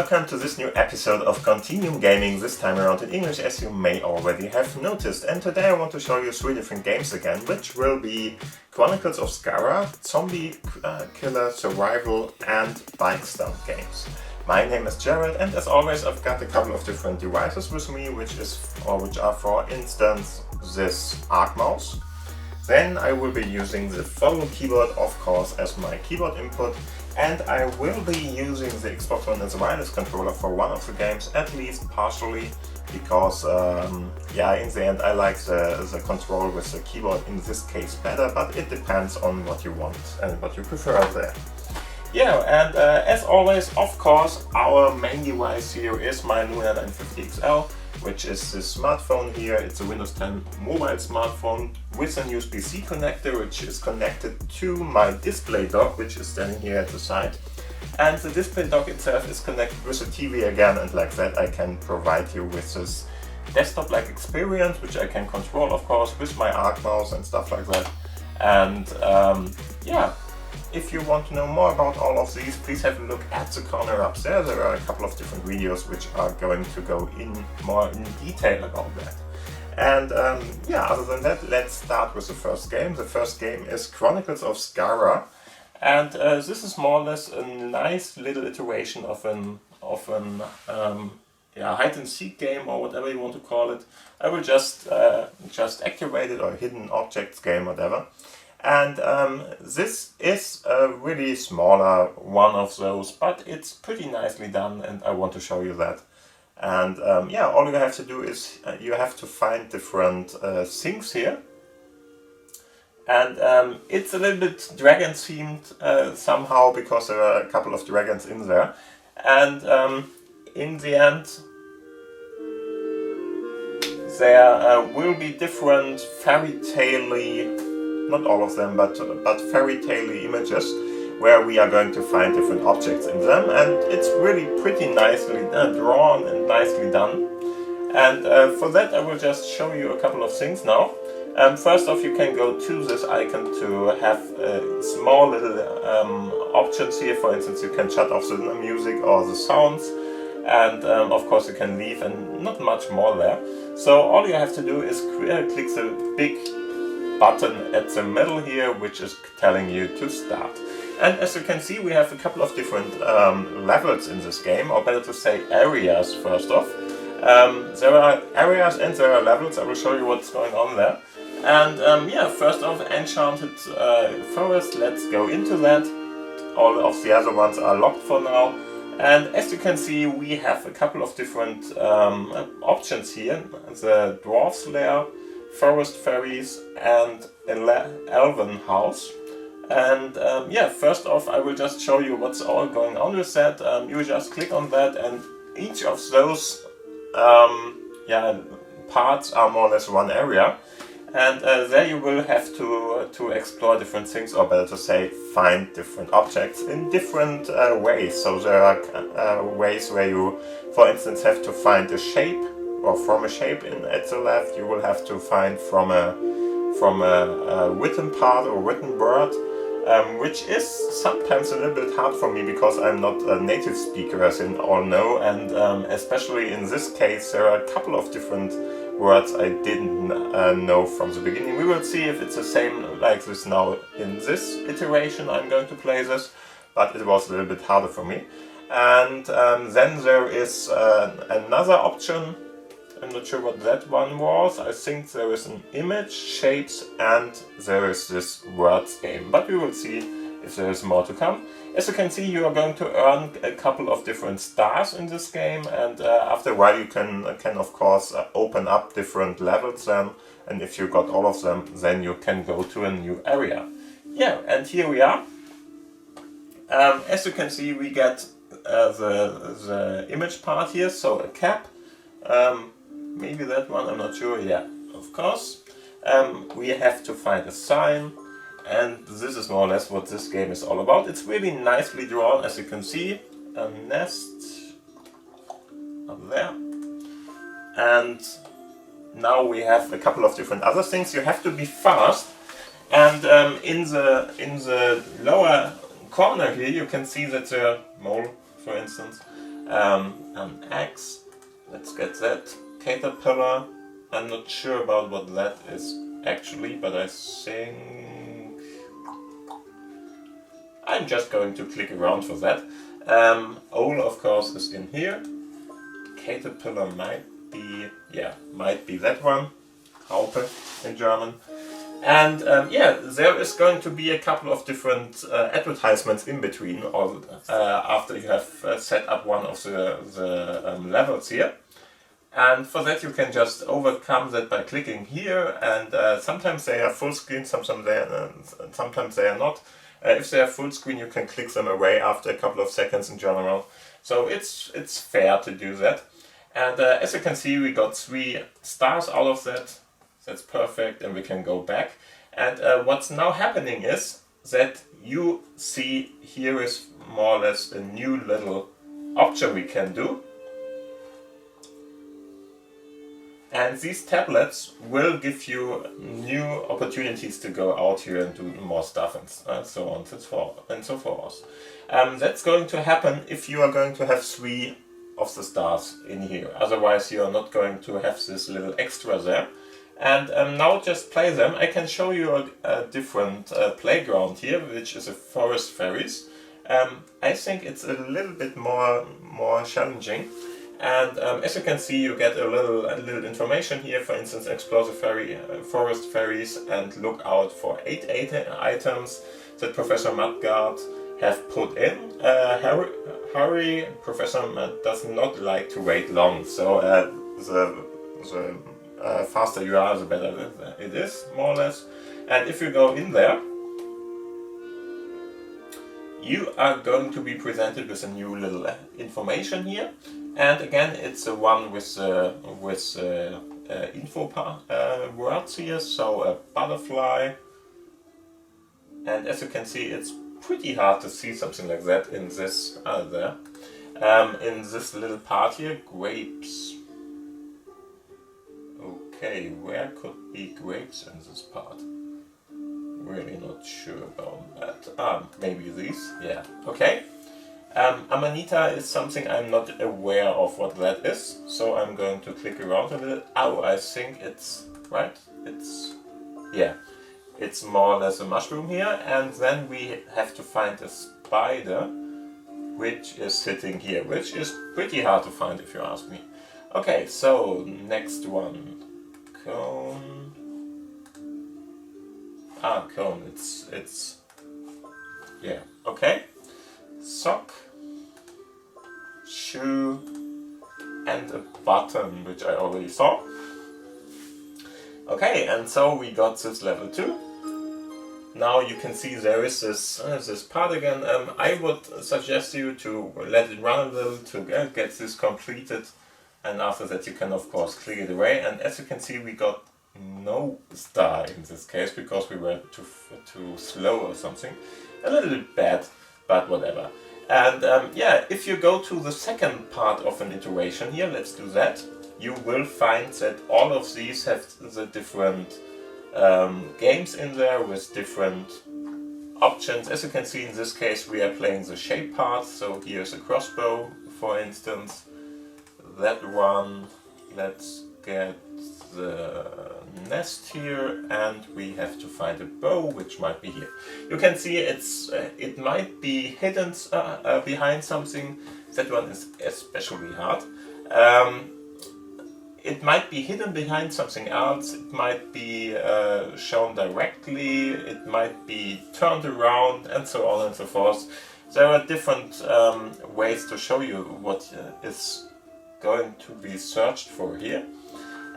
welcome to this new episode of Continuum Gaming, this time around in English, as you may already have noticed. And today I want to show you 3 different games again, which will be Chronicles of Skara, Zombie Killer Survival and Bike Stunt games. My name is Jared, and as always I've got a couple of different devices with me, which are for instance this Arc mouse. Then I will be using the Foldable keyboard, of course, as my keyboard input. And I will be using the Xbox One as a wireless controller for one of the games, at least partially, because in the end I like the control with the keyboard in this case better, but it depends on what you want and what you prefer there. Yeah, and as always, of course, our main device here is my Lumia 950 XL, which is this smartphone here. It's a Windows 10 mobile smartphone with an USB-C connector, which is connected to my display dock, which is standing here at the side. And the display dock itself is connected with the TV again, and like that I can provide you with this desktop-like experience, which I can control, of course, with my Arc mouse and stuff like that. And if you want to know more about all of these, please have a look at the corner up there. There are a couple of different videos which are going to go more in detail about that. And other than that, let's start with the first game. The first game is Chronicles of Skara, and this is more or less a nice little iteration of an hide and seek game, or whatever you want to call it. I will just activate it, or hidden objects game, whatever. And this is a really smaller one of those, but it's pretty nicely done, and I want to show you that. And all you have to do is you have to find different things here. And it's a little bit dragon themed somehow, because there are a couple of dragons in there. And in the end, there will be different fairy tale-y, not all of them, but fairy tale-y images where we are going to find different objects in them, and it's really pretty nicely drawn and nicely done. And for that I will just show you a couple of things now. First off, you can go to this icon to have small little options here. For instance, you can shut off the music or the sounds, and of course you can leave, and not much more there. So all you have to do is click the big button at the middle here, which is telling you to start. And as you can see, we have a couple of different levels in this game, or better to say areas first off. There are areas and there are levels. I will show you what's going on there. And first off, Enchanted Forest, let's go into that. All of the other ones are locked for now. And as you can see, we have a couple of different options here. The Dwarf's Lair, Forest Fairies, and Elven House. And first off, I will just show you what's all going on with that. You just click on that, and each of those parts are more or less one area. And there you will have to explore different things, or better to say, find different objects in different ways. So there are ways where you, for instance, have to find a shape, or from a shape at the left. You will have to find from a written part or written word, which is sometimes a little bit hard for me, because I'm not a native speaker, as you all know, and especially in this case there are a couple of different words I didn't know from the beginning. We will see if it's the same like this now in this iteration I'm going to play this, but it was a little bit harder for me. And then there is another option. I'm not sure what that one was. I think there is an image, shapes, and there is this words game. But we will see if there is more to come. As you can see, you are going to earn a couple of different stars in this game, and after a while you can of course open up different levels then, and if you got all of them, then you can go to a new area. Yeah, and here we are. As you can see, we get the image part here, so a cap. Maybe that one, I'm not sure. Yeah, of course. We have to find a sign, and this is more or less what this game is all about. It's really nicely drawn, as you can see. A nest up there. And now we have a couple of different other things. You have to be fast, and in the lower corner here you can see that the mole, for instance, An axe, let's get that. Caterpillar, I'm not sure about what that is actually, but I think I'm just going to click around for that. Owl, of course, is in here. Caterpillar might be, yeah, might be that one. Raupe in German. And yeah, there is going to be a couple of different advertisements in between, or after you have set up one of the levels here. And for that you can just overcome that by clicking here, and sometimes they are full screen, sometimes they are not. If they are full screen you can click them away after a couple of seconds in general. So it's fair to do that. And as you can see, we got 3 stars out of that. That's perfect, and we can go back. And what's now happening is that you see here is more or less a new little option we can do. And these tablets will give you new opportunities to go out here and do more stuff and so on and so forth. That's going to happen if you are going to have 3 of the stars in here. Otherwise you are not going to have this little extra there. And now just play them. I can show you a different playground here, which is a forest fairies. I think it's a little bit more challenging. And as you can see, you get a little information here. For instance, explore the forest fairies and look out for 8 items that Professor Mudguard have put in. Hurry, Professor Mud does not like to wait long, so the faster you are, the better it is, more or less. And if you go in there, you are going to be presented with a new little information here. And again, it's the one with info words here, so a butterfly. And as you can see, it's pretty hard to see something like that in this in this little part here, grapes. Okay, where could be grapes in this part? Really not sure about that. Maybe these? Yeah, okay. Amanita is something I'm not aware of what that is, so I'm going to click around a little. Oh, I think it's, right? Yeah, it's more or less a mushroom here, and then we have to find a spider, which is sitting here, which is pretty hard to find if you ask me. Okay, so next one. Cone. Cone, it's, yeah, okay. Sock, shoe, and a button, which I already saw. Okay, and so we got this level 2. Now you can see there is this part again. I would suggest you to let it run a little to get this completed, and after that you can of course clear it away. And as you can see, we got no star in this case because we were too slow or something. A little bit bad, but whatever. And yeah, if you go to the second part of an iteration here, let's do that, you will find that all of these have the different games in there with different options. As you can see, in this case we are playing the shape part, so here's a crossbow, for instance. That one, let's get the nest here, and we have to find a bow, which might be here. You can see it might be hidden behind something. That one is especially hard. It might be hidden behind something else. It might be shown directly. It might be turned around, and so on and so forth. There are different ways to show you what is going to be searched for here.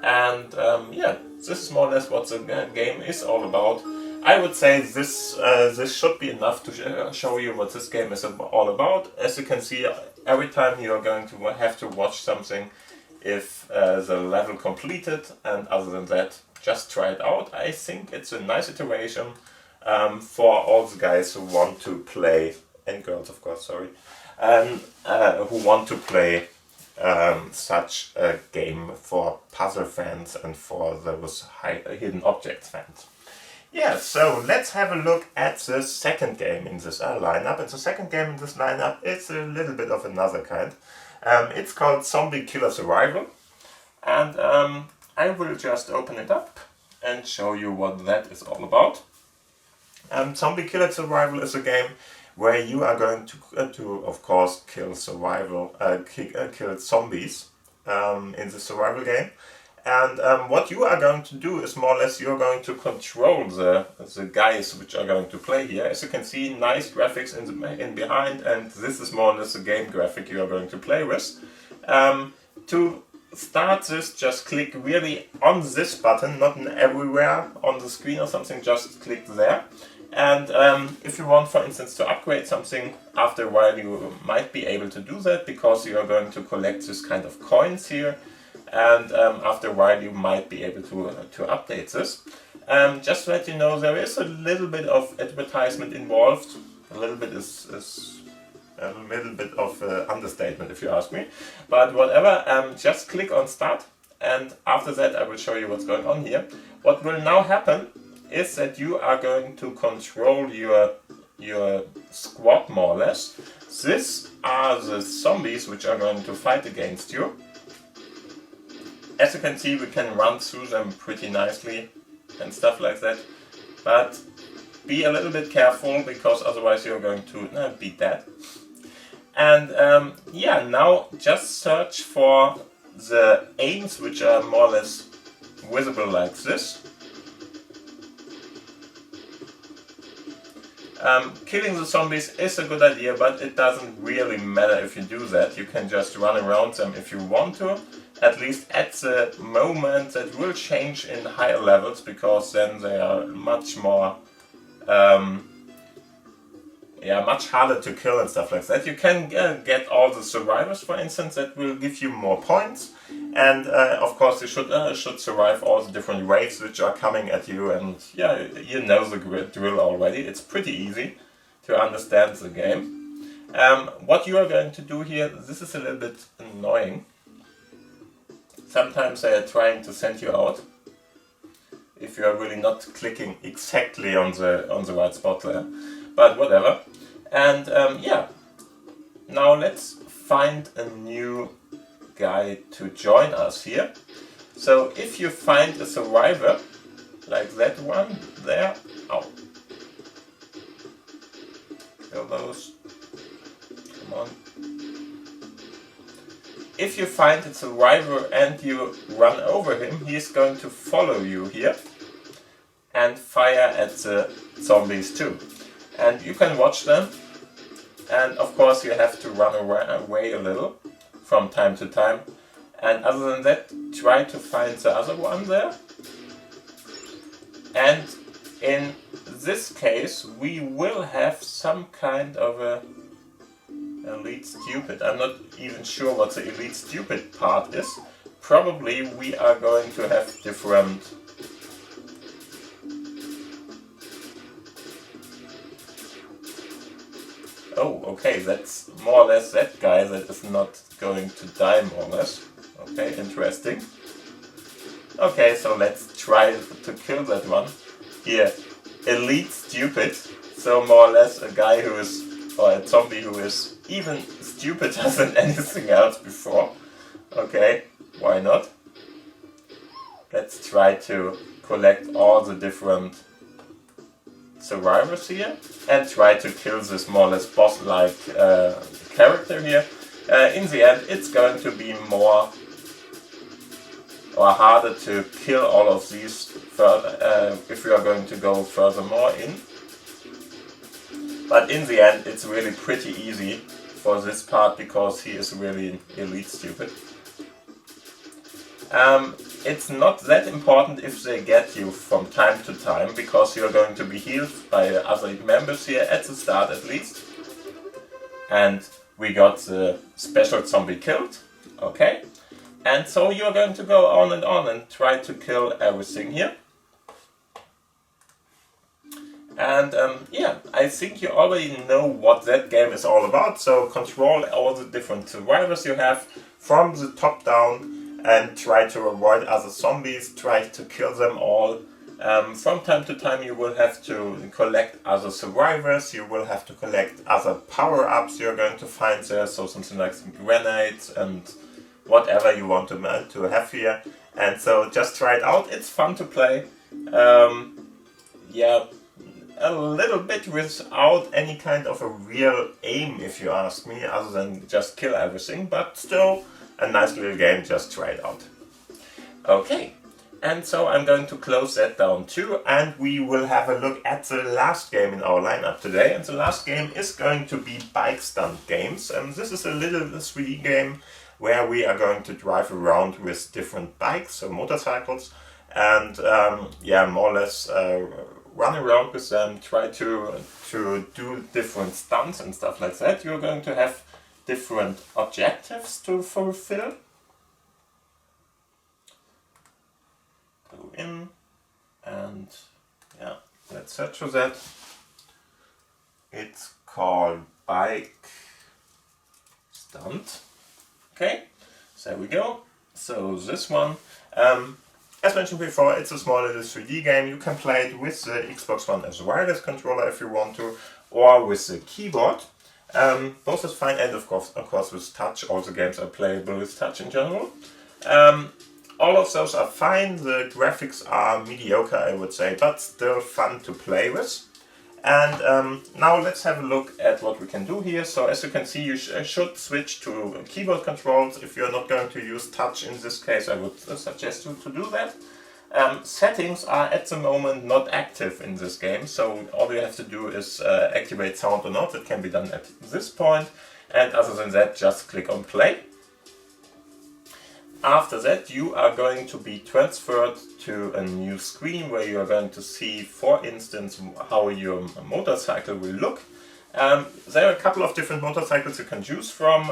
And yeah, this is more or less what the game is all about. I would say this should be enough to show you what this game is all about. As you can see, every time you are going to have to watch something if the level completed, and other than that, just try it out. I think it's a nice iteration for all the guys who want to play, and girls of course, sorry, who want to play such a game for puzzle fans and for those hidden objects fans. Yeah, so let's have a look at the second game in this lineup. And the second game in this lineup is a little bit of another kind. It's called Zombie Killer Survival, and I will just open it up and show you what that is all about. Zombie Killer Survival is a game where you are going to of course, kill kill zombies in the survival game. And what you are going to do is more or less you're going to control the guys which are going to play here. As you can see, nice graphics in behind, and this is more or less a game graphic you are going to play with. To start this, just click really on this button, not everywhere on the screen or something, just click there. And if you want, for instance, to upgrade something, after a while you might be able to do that, because you are going to collect this kind of coins here. And after a while you might be able to update this. Just to let you know, there is a little bit of advertisement involved. A little bit is a little bit of understatement, if you ask me. But whatever, just click on start, and after that I will show you what's going on here. What will now happen is that you are going to control your squad more or less. These are the zombies which are going to fight against you. As you can see, we can run through them pretty nicely and stuff like that, but be a little bit careful, because otherwise you're going to be dead. And yeah, now just search for the aims which are more or less visible like this. Killing the zombies is a good idea, but it doesn't really matter if you do that. You can just run around them if you want to. At least at the moment. That will change in higher levels, because then they are much more, much harder to kill and stuff like that. You can get all the survivors, for instance, that will give you more points. And of course you should survive all the different waves which are coming at you, and yeah, you know the drill already. It's pretty easy to understand the game. What you are going to do here, this is a little bit annoying. Sometimes they are trying to send you out if you are really not clicking exactly on the right spot there, but whatever. And yeah, now let's find a new guy to join us here. So if you find a survivor like that one there, kill those, come on. If you find a survivor and you run over him, he is going to follow you here and fire at the zombies too. And you can watch them, and of course you have to run away a little from time to time. And other than that, try to find the other one there. And in this case we will have some kind of a elite stupid. I'm not even sure what the elite stupid part is. Probably we are going to have different oh, okay, that's more or less that guy that is not going to die, more or less. Okay, interesting. Okay, so let's try to kill that one. Here, elite stupid. So more or less a guy who is, or a zombie who is even stupider than anything else before. Okay, why not? Let's try to collect all the different survivors here and try to kill this more or less boss-like character here. In the end, it's going to be more or harder to kill all of these further, if we are going to go furthermore in. But in the end, it's really pretty easy for this part, because he is really elite stupid. It's not that important if they get you from time to time, because you're going to be healed by other members here at the start at least. And we got the special zombie killed, okay? And so you're going to go on and try to kill everything here. And yeah, I think you already know what that game is all about. So control all the different survivors you have from the top down and try to avoid other zombies, try to kill them all, From time to time you will have to collect other survivors, you will have to collect other power-ups you're going to find there, so something like some grenades and whatever you want to have here. And so just try it out, it's fun to play. Yeah, a little bit without any kind of a real aim, if you ask me, other than just kill everything, but still a nice little game, just try it out. Okay, and so I'm going to close that down too, and we will have a look at the last game in our lineup today. And the last game is going to be Bike Stunt games. This is a little 3D game where we are going to drive around with different bikes or motorcycles, and yeah, more or less run around with them, try to do different stunts and stuff like that. You're going to have different objectives to fulfill. Go in and yeah, let's search for that. It's called Bike Stunt. Okay, so there we go. So this one, as mentioned before, it's a small little 3D game. You can play it with the Xbox One as a wireless controller if you want to, or with the keyboard. Both is fine, and of course with touch. All the games are playable with touch in general. All of those are fine. The graphics are mediocre, I would say, but still fun to play with. And now let's have a look at what we can do here. So as you can see, you should switch to keyboard controls. If you're not going to use touch in this case, I would suggest you to do that. Settings are at the moment not active in this game, so all you have to do is activate sound or not. It can be done at this point, and other than that, just click on play. After that, you are going to be transferred to a new screen where you are going to see, for instance, how your motorcycle will look. There are a couple of different motorcycles you can choose from,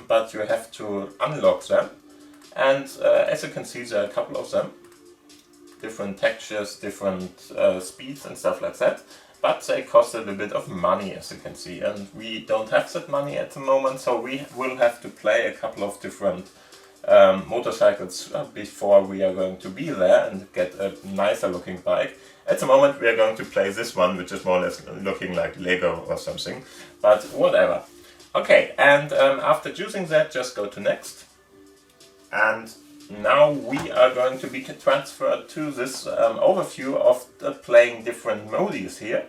but you have to unlock them. And as you can see, there are a couple of them. Different textures, different speeds and stuff like that. But they cost a little bit of money, as you can see. And we don't have that money at the moment, so we will have to play a couple of different motorcycles before we are going to be there and get a nicer looking bike. At the moment we are going to play this one, which is more or less looking like Lego or something, but whatever. Okay, and after choosing that, just go to next. And now we are going to be transferred to this overview of playing different modes here.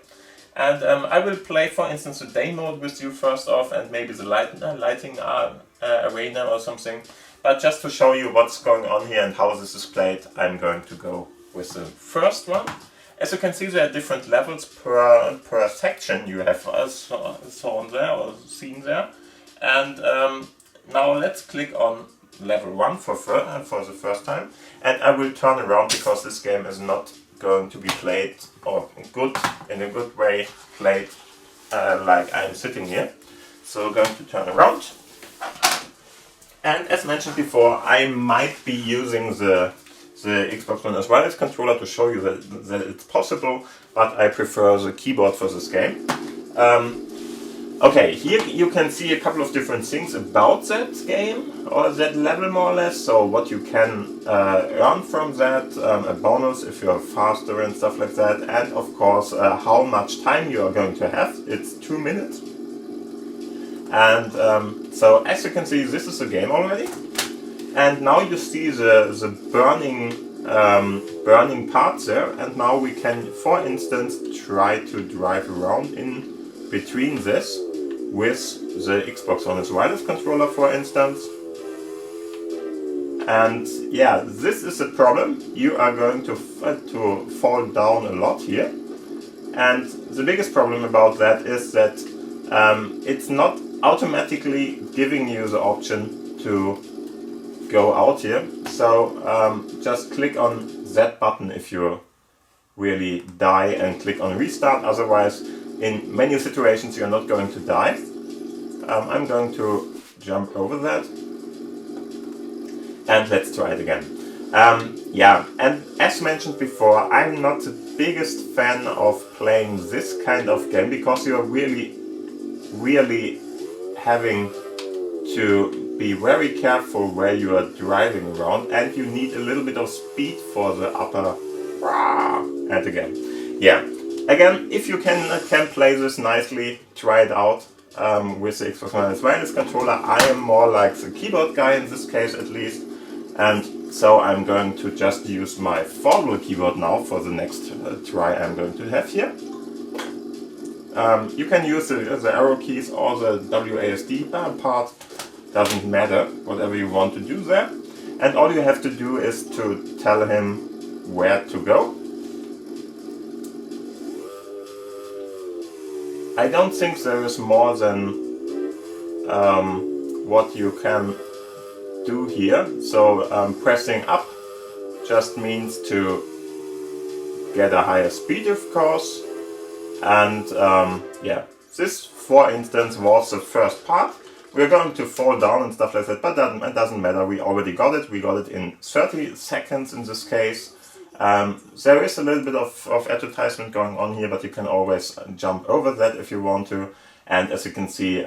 And I will play, for instance, the day mode with you first off, and maybe the lighting arena or something. But just to show you what's going on here and how this is played, I'm going to go with the first one. As you can see, there are different levels per section you have shown there or seen there. And now let's click on level 1 for the first time. And I will turn around because this game is not going to be played or in a good way played like I'm sitting here. So going to turn around. And as mentioned before, I might be using the Xbox One as wireless controller to show you that it's possible, but I prefer the keyboard for this game. Okay, here you can see a couple of different things about that game, or that level more or less, so what you can earn from that, a bonus if you're faster and stuff like that, and of course how much time you are going to have. It's 2 minutes. And so as you can see, this is the game already. And now you see the burning parts there, and now we can, for instance, try to drive around in between this with the Xbox One as wireless controller, for instance. And yeah, this is a problem. You are going to fall down a lot here. And the biggest problem about that is that it's not automatically giving you the option to go out here. So just click on that button if you really die and click on restart. Otherwise, in many situations you're not going to die. I'm going to jump over that. And let's try it again. Yeah, and as mentioned before, I'm not the biggest fan of playing this kind of game because you're really having to be very careful where you are driving around, and you need a little bit of speed for the upper and again. Yeah, again, if you can play this nicely, try it out with the Xbox One wireless controller. I am more like the keyboard guy in this case at least, and so I'm going to just use my foldable keyboard now for the next try I'm going to have here. You can use the arrow keys or the WASD part, doesn't matter, whatever you want to do there. And all you have to do is to tell him where to go. I don't think there is more than what you can do here. So pressing up just means to get a higher speed, of course. And yeah, this, for instance, was the first part. We're going to fall down and stuff like that, but it doesn't matter. We already got it. We got it in 30 seconds in this case. There is a little bit of advertisement going on here, but you can always jump over that if you want to. And as you can see,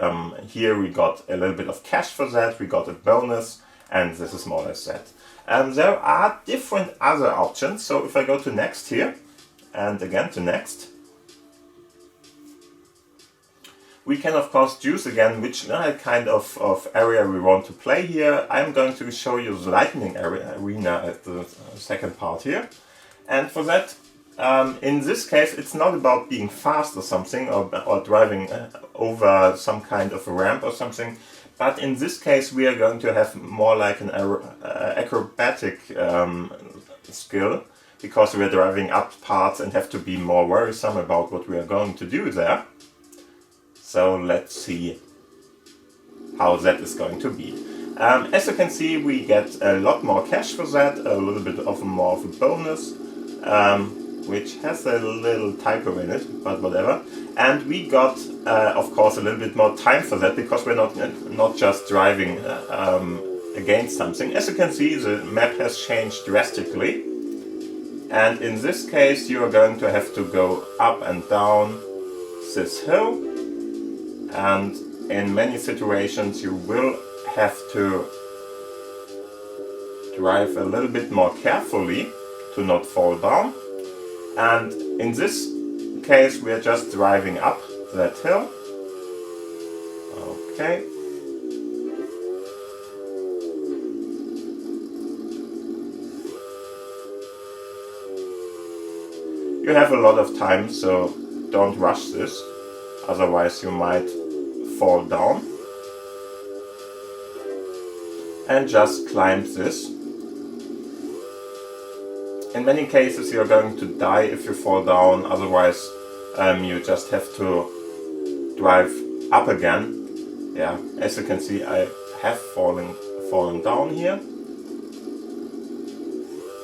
here we got a little bit of cash for that. We got a bonus, and this is more or less that. There are different other options. So if I go to next here, and again to next, we can of course choose again which kind of area we want to play here. I'm going to show you the lightning arena at the second part here. And for that, in this case, it's not about being fast or something, or driving over some kind of a ramp or something. But in this case, we are going to have more like an acrobatic skill, because we are driving up parts and have to be more worrisome about what we are going to do there. So let's see how that is going to be. As you can see, we get a lot more cash for that, a little bit more of a bonus, which has a little typo in it, but whatever. And we got, of course, a little bit more time for that, because we're not just driving against something. As you can see, the map has changed drastically. And in this case, you are going to have to go up and down this hill. And in many situations you will have to drive a little bit more carefully to not fall down. And in this case we are just driving up that hill. Okay. You have a lot of time, so don't rush this. Otherwise you might fall down. And just climb this. In many cases you're going to die if you fall down, otherwise you just have to drive up again. Yeah, as you can see, I have fallen down here.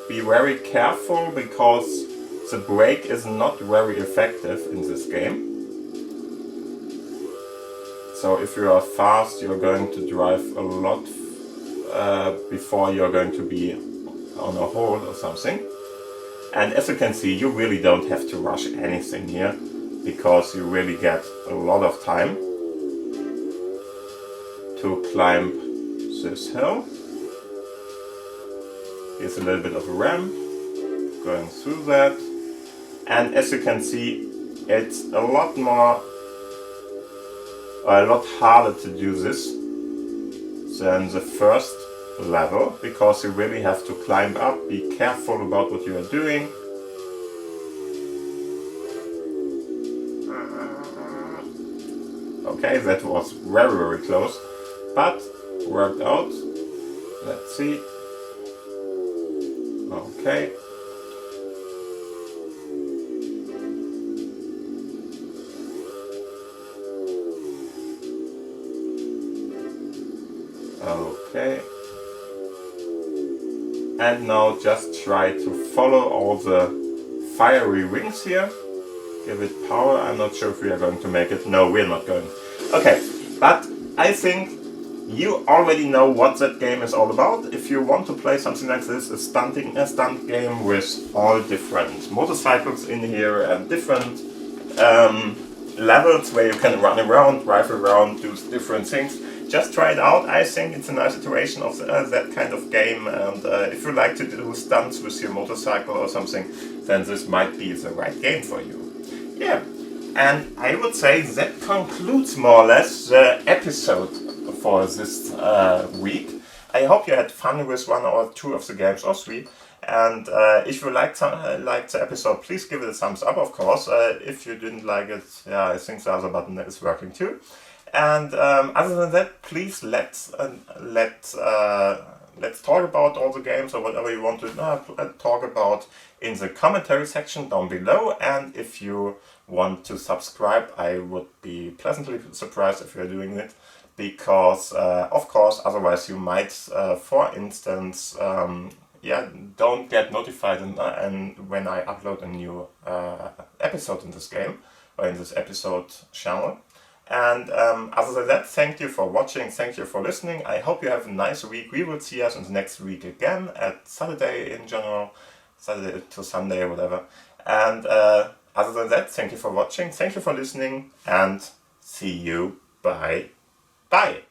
Be very careful, because the brake is not very effective in this game. So if you are fast, you're going to drive a lot before you're going to be on a hold or something. And as you can see, you really don't have to rush anything here, because you really get a lot of time to climb this hill. Here's a little bit of a ramp, going through that. And as you can see, it's a lot harder to do this than the first level, because you really have to climb up, be careful about what you are doing. Okay, that was very close, but worked out. Let's see. Okay. Okay. And now just try to follow all the fiery wings here. Give it power. I'm not sure if we are going to make it. No, we're not going. Okay, but I think you already know what that game is all about. If you want to play something like this, a stunt game with all different motorcycles in here and different levels where you can run around, drive around, do different things. just try it out. I think it's a nice iteration of that kind of game, and if you like to do stunts with your motorcycle or something, then this might be the right game for you. Yeah, and I would say that concludes more or less the episode for this week. I hope you had fun with one or two of the games, or three. And if you liked the episode, please give it a thumbs up, of course. If you didn't like it, yeah, I think the other button is working too. And other than that, please let's talk about all the games or whatever you want to talk about in the commentary section down below. And if you want to subscribe, I would be pleasantly surprised if you're doing it. Because, of course, otherwise you might, for instance, don't get notified and when I upload a new episode in this game, or in this episode channel. And other than that, thank you for watching, thank you for listening. I hope you have a nice week. We will see us in the next week again, at Saturday in general, Saturday to Sunday or whatever. And other than that, thank you for watching, thank you for listening, and see you. Bye. Bye.